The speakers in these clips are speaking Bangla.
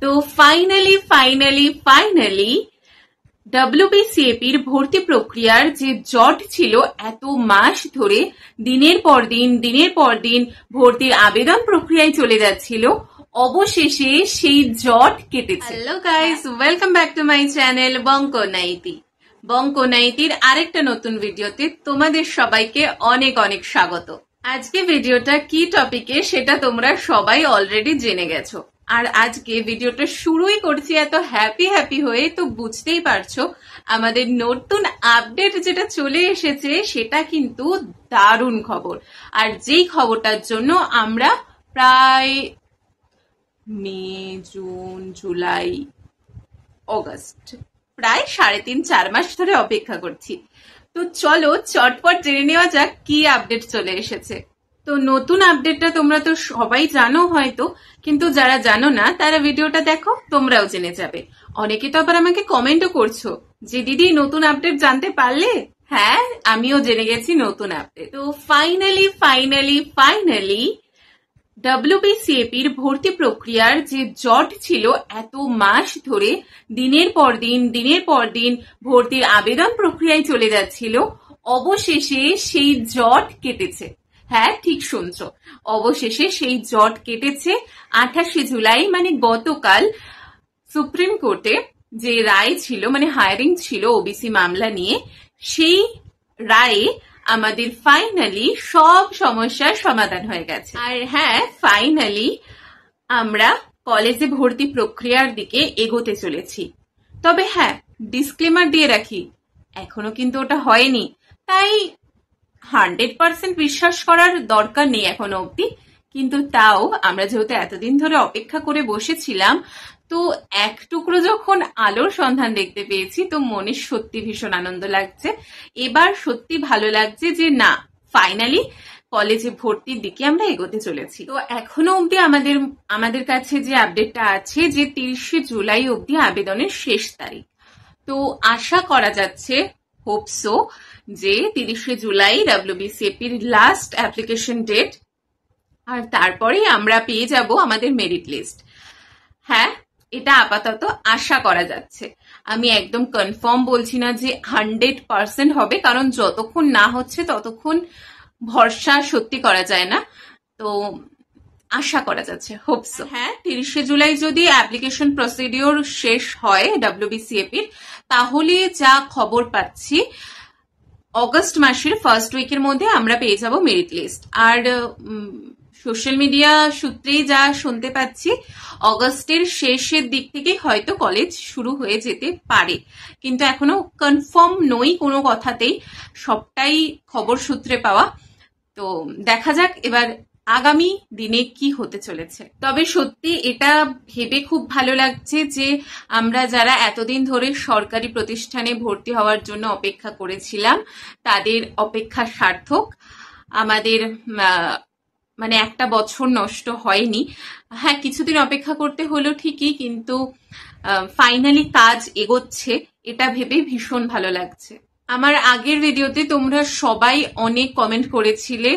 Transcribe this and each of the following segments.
তো ফাইনালি ডব্লিউবিসিএপির ভর্তি প্রক্রিয়ার যে জট ছিল এত মাস ধরে দিনের পর দিন ভর্তির আবেদন প্রক্রিয়ায় চলে যাচ্ছিল, অবশেষে সেই জট কেটেছে। Hello guys, welcome back to my channel বঙ্কনাইতির আরেকটা নতুন ভিডিওতে তোমাদের সবাইকে অনেক অনেক স্বাগত। আজকে ভিডিওটা কি টপিকে সেটা তোমরা সবাই অলরেডি জেনে গেছো, আর আজকে ভিডিওটা শুরুই করছি এত হ্যাপি হয়ে, তো বুঝতেই পারছো আমাদের নতুন আপডেট যেটা চলে এসেছে সেটা কিন্তু দারুণ খবর। আর যেই খবরটার জন্য আমরা প্রায় মে, জুন, জুলাই, অগস্ট প্রায় 3.5-4 মাস ধরে অপেক্ষা করছি। তো চলো চটপট জেনে নেওয়া যাক কি আপডেট চলে এসেছে। তো নতুন আপডেটটা তোমরা তো সবাই জানো হয়তো, কিন্তু যারা জানো না তারা ভিডিওটা দেখো, তোমরাও জেনে যাবে। অনেকে তো আবার আমাকে কমেন্টও করছো যে দিদি নতুন আপডেট জানতে পারলে? হ্যাঁ, আমিও জেনে গেছি নতুন আপডেট। তো ফাইনালি ডব্লিউবিসিএপির ভর্তি প্রক্রিয়ার যে জট ছিল এত মাস ধরে দিনের পর দিন ভর্তির আবেদন প্রক্রিয়ায় চলে যাচ্ছিল, অবশেষে সেই জট কেটেছে। হ্যাঁ, ঠিক শুনছো, অবশেষে সেই জট কেটেছে। 28 জুলাই মানে গতকাল সুপ্রিম কোর্টে যে রায় ছিল, মানে হায়ারিং ছিল ওবিসি মামলা নিয়ে, সেই রায়ে আমাদের ফাইনালি সব সমস্যার সমাধান হয়ে গেছে। আর হ্যাঁ, ফাইনালি আমরা কলেজে ভর্তি প্রক্রিয়ার দিকে এগোতে চলেছি। তবে হ্যাঁ, ডিসক্লেমার দিয়ে রাখি, এখনো কিন্তু ওটা হয়নি, তাই 100% বিশ্বাস করার দরকার নেই এখনো অব্দি। কিন্তু তাও আমরা যেহেতু এতদিন ধরে অপেক্ষা করে বসেছিলাম, তো এক টুকরো যখন আলোর সন্ধান দেখতে পেয়েছি, তো মনে সত্যি ভীষণ আনন্দ লাগছে। এবার সত্যি ভালো লাগছে যে না, ফাইনালি কলেজে ভর্তির দিকে আমরা এগোতে চলেছি। তো এখনো অব্দি আমাদের কাছে যে আপডেটটা আছে যে 30 জুলাই অব্দি আবেদনের শেষ তারিখ। তো আশা করা যাচ্ছে, হোপসো, যে 30 জুলাই ডব্লিউবিসিএপির লাস্ট অ্যাপ্লিকেশন ডেট, আর তারপরেই আমরা পেয়ে যাব আমাদের মেরিট লিস্ট। হ্যাঁ, এটা আপাতত আশা করা যাচ্ছে। আমি একদম কনফার্ম বলছি না যে 100% হবে, কারণ যতক্ষণ না হচ্ছে ততক্ষণ ভরসা সত্যি করা যায় না। তো আশা করা যাচ্ছে, হোপসো। হ্যাঁ, 30 জুলাই যদি অ্যাপ্লিকেশন প্রসিডিওর শেষ হয় ডব্লিউবিসিএপির, তাহলে যা খবর পাচ্ছি অগস্ট মাসের ফার্স্ট উইকের মধ্যে আমরা পেয়ে যাব মেরিট লিস্ট। আর সোশ্যাল মিডিয়া সূত্রেই যা শুনতে পাচ্ছি, অগস্টের শেষের দিক থেকে হয়তো কলেজ শুরু হয়ে যেতে পারে, কিন্তু এখনো কনফার্ম নই কোনো কথাতেই, সবটাই খবর সূত্রে পাওয়া। তো দেখা যাক এবার আগামী দিনে কি হতে চলেছে। তবে সত্যি এটা ভেবে খুব ভালো লাগছে যে আমরা যারা এতদিন ধরে সরকারি প্রতিষ্ঠানে ভর্তি হওয়ার জন্য অপেক্ষা করেছিলাম, তাদের অপেক্ষা সার্থক। আমাদের মানে একটা বছর নষ্ট হয়নি। হ্যাঁ, কিছুদিন অপেক্ষা করতে হলো ঠিকই, কিন্তু ফাইনালি কাজ এগোচ্ছে, এটা ভেবে ভীষণ ভালো লাগছে। আমার আগের ভিডিওতে তোমরা সবাই অনেক কমেন্ট করেছিলে,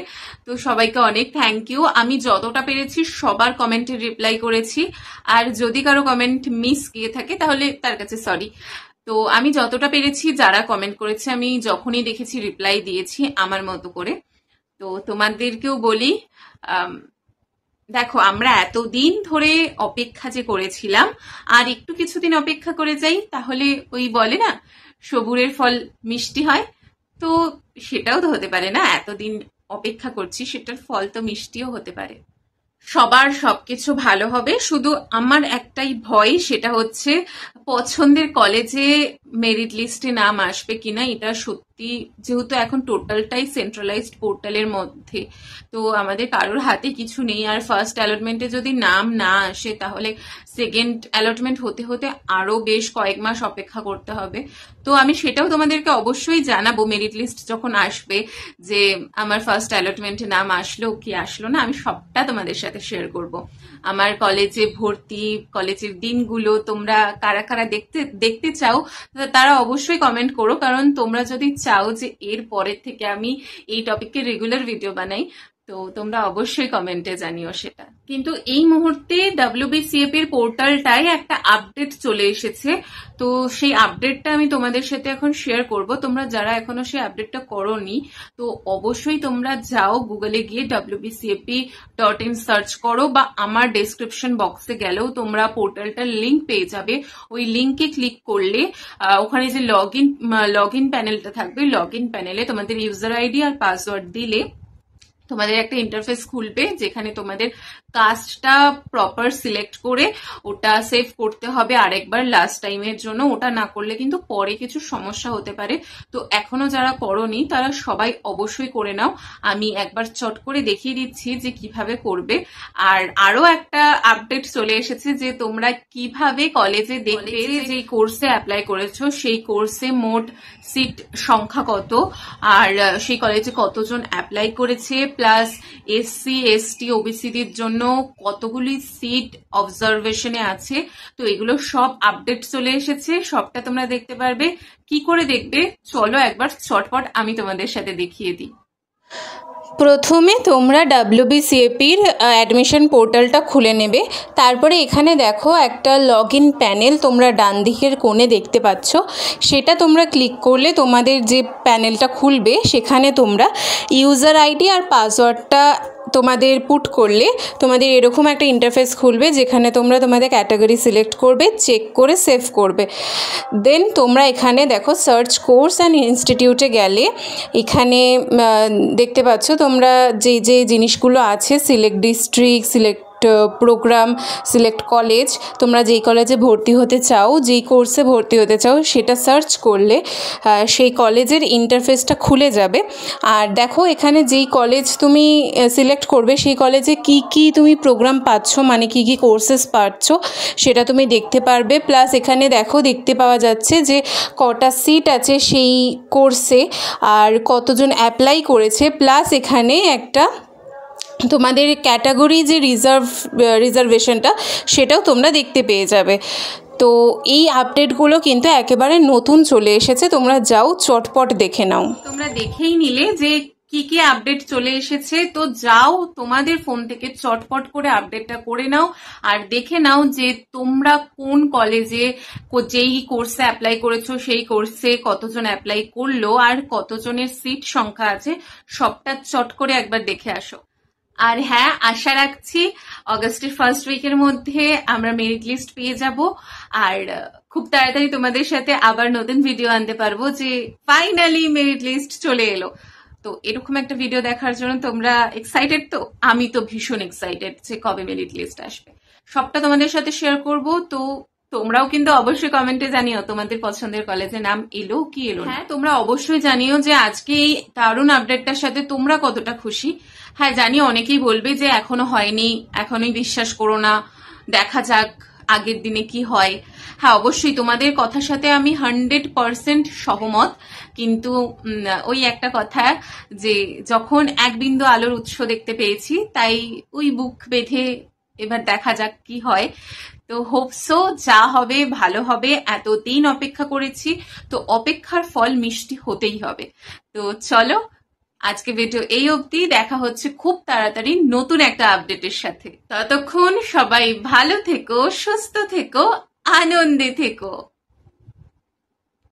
তো সবাইকে অনেক থ্যাংক ইউ। আমি যতটা পেরেছি সবার কমেন্টে রিপ্লাই করেছি, আর যদি কারো কমেন্ট মিস গিয়ে থাকে তাহলে তার কাছে সরি। তো আমি যতটা পেরেছি, যারা কমেন্ট করেছে আমি যখনই দেখেছি রিপ্লাই দিয়েছি আমার মতো করে। তো তোমাদেরকেও বলি, দেখো আমরা এতদিন ধরে অপেক্ষা যে করেছিলাম, আর একটু কিছুদিন অপেক্ষা করে যাই তাহলে ওই বলে না, সবুরের ফল মিষ্টি হয়। তো সেটাও তো হতে পারে না, এতদিন অপেক্ষা করছি, সেটার ফল তো মিষ্টিও হতে পারে। সবার সবকিছু ভালো হবে, শুধু আমার একটাই ভয়, সেটা হচ্ছে পছন্দের কলেজে মেরিট লিস্টে নাম আসবে কিনা। এটা সত্যি, যেহেতু এখন টোটালটাই সেন্ট্রালাইজড পোর্টালের মধ্যে, তো আমাদের কারোর হাতে কিছু নেই। আর ফার্স্ট অ্যালটমেন্টে যদি নাম না আসে, তাহলে সেকেন্ড অ্যালটমেন্ট হতে হতে আরো বেশ কয়েক মাস অপেক্ষা করতে হবে। তো আমি সেটাও তোমাদেরকে অবশ্যই জানাবো মেরিট লিস্ট যখন আসবে, যে আমার ফার্স্ট অ্যালটমেন্টে নাম আসলো কি আসলো না, আমি সবটা তোমাদের সাথে শেয়ার করব। আমার কলেজে ভর্তি, কলেজের দিনগুলো তোমরা কারা কারা দেখতে চাও তারা অবশ্যই কমেন্ট করো, কারণ তোমরা যদি চাও যে এর পরের থেকে আমি এই টপিকে রেগুলার ভিডিও বানাই, তো তোমরা অবশ্যই কমেন্টে জানিও সেটা। কিন্তু এই মুহূর্তে WBCAP এর পোর্টালটায় একটা আপডেট চলে এসেছে, তো সেই আপডেটটা আমি তোমাদের সাথে এখন শেয়ার করব। তোমরা যারা এখনো সেই আপডেটটা করোনি, তো অবশ্যই তোমরা যাও গুগলে গিয়ে wbcap.in সার্চ করো, বা আমার ডেসক্রিপশন বক্সে গেলেও তোমরা পোর্টালটার লিঙ্ক পেয়ে যাবে। ওই লিঙ্কে ক্লিক করলে ওখানে যে লগ ইন প্যানেলটা থাকবে, লগ ইন প্যানেলে তোমাদের ইউজার আইডি আর পাসওয়ার্ড দিলে তোমাদের একটা ইন্টারফেস খুলবে, যেখানে তোমাদের কাস্টটা প্রপার সিলেক্ট করে ওটা সেভ করতে হবে আরেকবার লাস্ট টাইমের জন্য। ওটা না করলে কিন্তু পরে কিছু সমস্যা হতে পারে। তো এখনো যারা করোনি তারা সবাই অবশ্যই করে নাও। আমি একবার চট করে দেখিয়ে দিচ্ছি যে কিভাবে করবে। আর আরো একটা আপডেট চলে এসেছে যে তোমরা কিভাবে কলেজে দেখবে যে কোর্সে অ্যাপ্লাই করেছো সেই কোর্সে মোট সিট সংখ্যা কত, আর সেই কলেজে কতজন অ্যাপ্লাই করেছে, প্লাস SC ST OBCদের জন্য কতগুলি সিট অবজারভেশনে আছে। তো এগুলো সব আপডেট চলে এসেছে, সবটা তোমরা দেখতে পারবে। কি করে দেখবে চলো একবার চটপট আমি তোমাদের সাথে দেখিয়ে দিই। প্রথমে তোমরা WBCAPর অ্যাডমিশন পোর্টালটা খুলে নেবে। তারপরে এখানে দেখো একটা লগ ইন প্যানেল তোমরা ডান দিকের কোণে দেখতে পাচ্ছ, সেটা তোমরা ক্লিক করলে তোমাদের যে প্যানেলটা খুলবে সেখানে তোমরা ইউজার আইডি আর পাসওয়ার্ডটা তোমাদের পুট করলে তোমাদের এরকম একটা ইন্টারফেস খুলবে, যেখানে তোমরা তোমাদের ক্যাটাগরি সিলেক্ট করবে, চেক করে সেভ করবে। দেন তোমরা এখানে দেখো সার্চ কোর্স অ্যান্ড ইনস্টিটিউটে গেলে এখানে দেখতে পাচ্ছ তোমরা যে যে জিনিসগুলো আছে, select district, select programme, select college, তোমরা যেই কলেজে ভর্তি হতে চাও, যেই কোর্সে ভর্তি হতে চাও সেটা সার্চ করলে সেই কলেজের ইন্টারফেসটা খুলে যাবে। আর দেখো এখানে যেই কলেজ তুমি সিলেক্ট করবে সেই কলেজে কি কি তুমি প্রোগ্রাম পাচ্ছ, মানে কি কি কোর্সেস পাচ্ছ সেটা তুমি দেখতে পারবে। প্লাস এখানে দেখো দেখতে পাওয়া যাচ্ছে যে কটা সিট আছে সেই কোর্সে আর কতজন অ্যাপ্লাই করেছে। প্লাস এখানে একটা তোমাদের ক্যাটাগরি যে রিজার্ভেশনটা সেটাও তোমরা দেখতে পেয়ে যাবে। তো এই আপডেটগুলো কিন্তু একেবারে নতুন চলে এসেছে, তোমরা যাও চটপট দেখে নাও। তোমরা দেখেই নিলে যে কি কি আপডেট চলে এসেছে, তো যাও তোমাদের ফোন থেকে চটপট করে আপডেটটা করে নাও আর দেখে নাও যে তোমরা কোন কলেজে যেই কোর্সে অ্যাপ্লাই করেছো সেই কোর্সে কতজন অ্যাপ্লাই করলো আর কতজনের সিট সংখ্যা আছে, সবটা চট করে একবার দেখে আসো। আর হ্যাঁ, আশা রাখছি অগাস্টের ফার্স্ট উইকের মধ্যে আমরা মেরিট লিস্ট পেয়ে যাব, আর খুব তাড়াতাড়ি তোমাদের সাথে আবার নতুন ভিডিও আনতে পারবো যে ফাইনালি মেরিট লিস্ট চলে এলো। তো এরকম একটা ভিডিও দেখার জন্য তোমরা এক্সাইটেড? তো আমি তো ভীষণ এক্সাইটেড যে কবে মেরিট লিস্ট আসবে, সবটা তোমাদের সাথে শেয়ার করব। তো তোমরাও কিন্তু অবশ্যই কমেন্টে জানিও তোমাদের পছন্দের কলেজের নাম এলো কি এলো। হ্যাঁ, তোমরা অবশ্যই জানিও যে আজকে এই দারুণ আপডেটটার সাথে তোমরা কতটা খুশি। হ্যাঁ জানি অনেকেই বলবে যে এখনো হয়নি, এখনোই বিশ্বাস করো না, দেখা যাক আগের দিনে কি হয়। হ্যাঁ অবশ্যই তোমাদের কথার সাথে আমি 100% সহমত, কিন্তু ওই একটা কথা যে যখন এক বিন্দু আলোর উৎস দেখতে পেয়েছি তাই ওই বুক বেঁধে এবার দেখা যাক কি হয়। তো হোপসো যা হবে ভালো হবে, এতদিন অপেক্ষা করেছি, তো অপেক্ষার ফল মিষ্টি হতেই হবে। তো চলো আজকে ভিডিও এই অবধি, দেখা হচ্ছে খুব তাড়াতাড়ি নতুন একটা আপডেটের সাথে। ততক্ষণ সবাই ভালো থেকো, সুস্থ থেকো, আনন্দে থেকো।